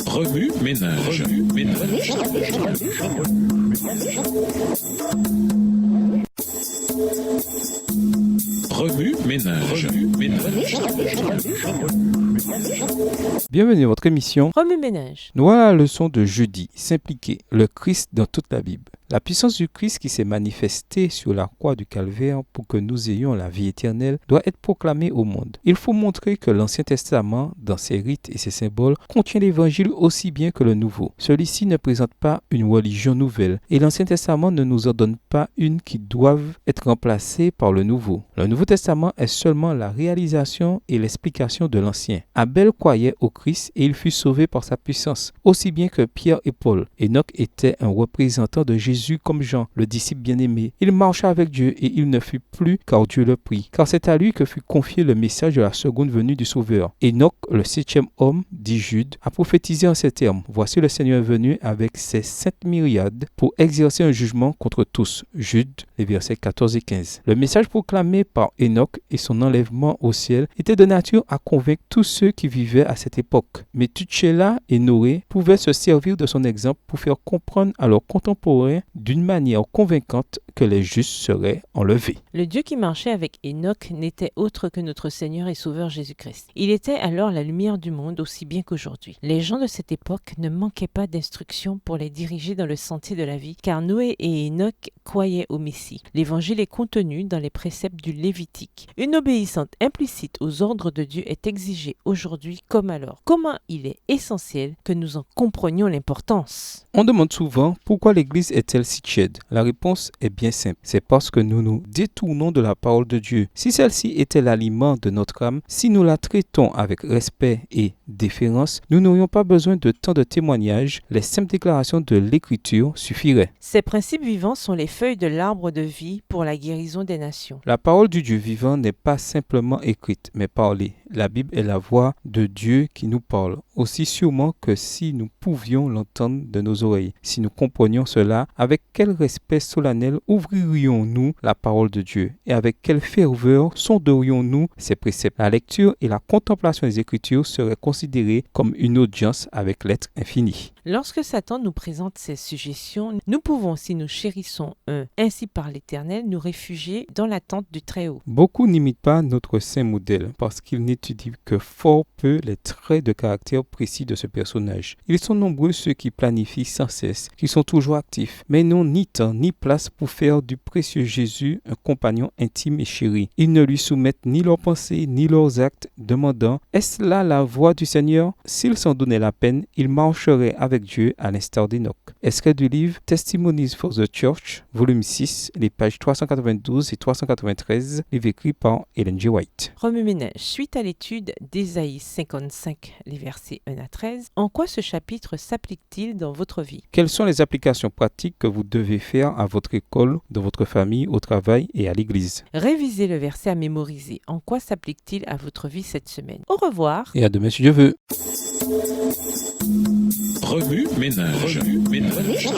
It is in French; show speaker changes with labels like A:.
A: Remue ménage. Remue ménage.
B: Bienvenue à votre émission
C: Remue ménage.
B: Nous voilà à la leçon de jeudi, s'impliquer, le Christ dans toute la Bible. La puissance du Christ qui s'est manifestée sur la croix du Calvaire pour que nous ayons la vie éternelle doit être proclamée au monde. Il faut montrer que l'Ancien Testament, dans ses rites et ses symboles, contient l'Évangile aussi bien que le Nouveau. Celui-ci ne présente pas une religion nouvelle et l'Ancien Testament ne nous en donne pas une qui doive être remplacée par le Nouveau. Le Nouveau Testament est seulement la réalisation et l'explication de l'Ancien. Abel croyait au Christ et il fut sauvé par sa puissance, aussi bien que Pierre et Paul. Enoch était un représentant de Jésus comme Jean, le disciple bien-aimé. Il marcha avec Dieu et il ne fut plus car Dieu le prit, car c'est à lui que fut confié le message de la seconde venue du Sauveur. Enoch, le 7e homme, dit Jude, a prophétisé en ces termes: voici le Seigneur venu avec ses 7 myriades pour exercer un jugement contre tous. Jude, les versets 14 et 15. Le message proclamé par Enoch et son enlèvement au ciel était de nature à convaincre tous ceux qui vivaient à cette époque. Mais Tuchéla et Noé pouvaient se servir de son exemple pour faire comprendre à leurs contemporains d'une manière convaincante que les justes seraient enlevés.
C: Le Dieu qui marchait avec Enoch n'était autre que notre Seigneur et Sauveur Jésus-Christ. Il était alors la lumière du monde aussi bien qu'aujourd'hui. Les gens de cette époque ne manquaient pas d'instructions pour les diriger dans le sentier de la vie, car Noé et Enoch croyaient au Messie. L'évangile est contenu dans les préceptes du Lévitique. Une obéissance implicite aux ordres de Dieu est exigée aujourd'hui comme alors. Comment il est essentiel que nous en comprenions l'importance.
B: On demande souvent pourquoi l'Église est-elle si tiède. La réponse est bien simple. C'est parce que nous nous détournons de la parole de Dieu. Si celle-ci était l'aliment de notre âme, si nous la traitons avec respect et déférence, nous n'aurions pas besoin de tant de témoignages. Les simples déclarations de l'Écriture suffiraient.
C: Ces principes vivants sont les feuilles de l'arbre de vie pour la guérison des nations.
B: La parole du Dieu vivant n'est pas simplement écrite, mais parlée. La Bible est la voix de Dieu qui nous parle, aussi sûrement que si nous pouvions l'entendre de nos oreilles. Si nous comprenions cela, avec quel respect solennel ouvririons-nous la parole de Dieu et avec quelle ferveur sonderions-nous ses préceptes. La lecture et la contemplation des Écritures seraient considérées comme une audience avec l'être infini.
C: Lorsque Satan nous présente ses suggestions, nous pouvons, si nous chérissons ainsi par l'Éternel, nous réfugier dans l'attente du Très-Haut.
B: Beaucoup n'imitent pas notre saint modèle parce qu'ils n'étudient que fort peu les traits de caractère précis de ce personnage. Ils sont nombreux ceux qui planifient sans cesse, qui sont toujours actifs, mais n'ont ni temps ni place pour faire du précieux Jésus un compagnon intime et chéri. Ils ne lui soumettent ni leurs pensées ni leurs actes, demandant: est-ce là la voie du Seigneur? S'ils s'en donnaient la peine, ils marcheraient avec Dieu à l'instar d'Enoch. Extrait du livre Testimonies for the Church, volume 6, les pages 392 et 393, livre écrit par Ellen G. White.
C: Remue ménage. Suite à l'étude d'Ésaïe 55, les versets 1 à 13, en quoi ce chapitre s'applique-t-il dans votre vie?
B: Quelles sont les applications pratiques que vous devez faire à votre école, dans votre famille, au travail et à l'église?
C: Révisez le verset à mémoriser. En quoi s'applique-t-il à votre vie cette semaine? Au revoir.
B: Et à demain si Dieu veut.
A: Remue ménage. Remue ménage.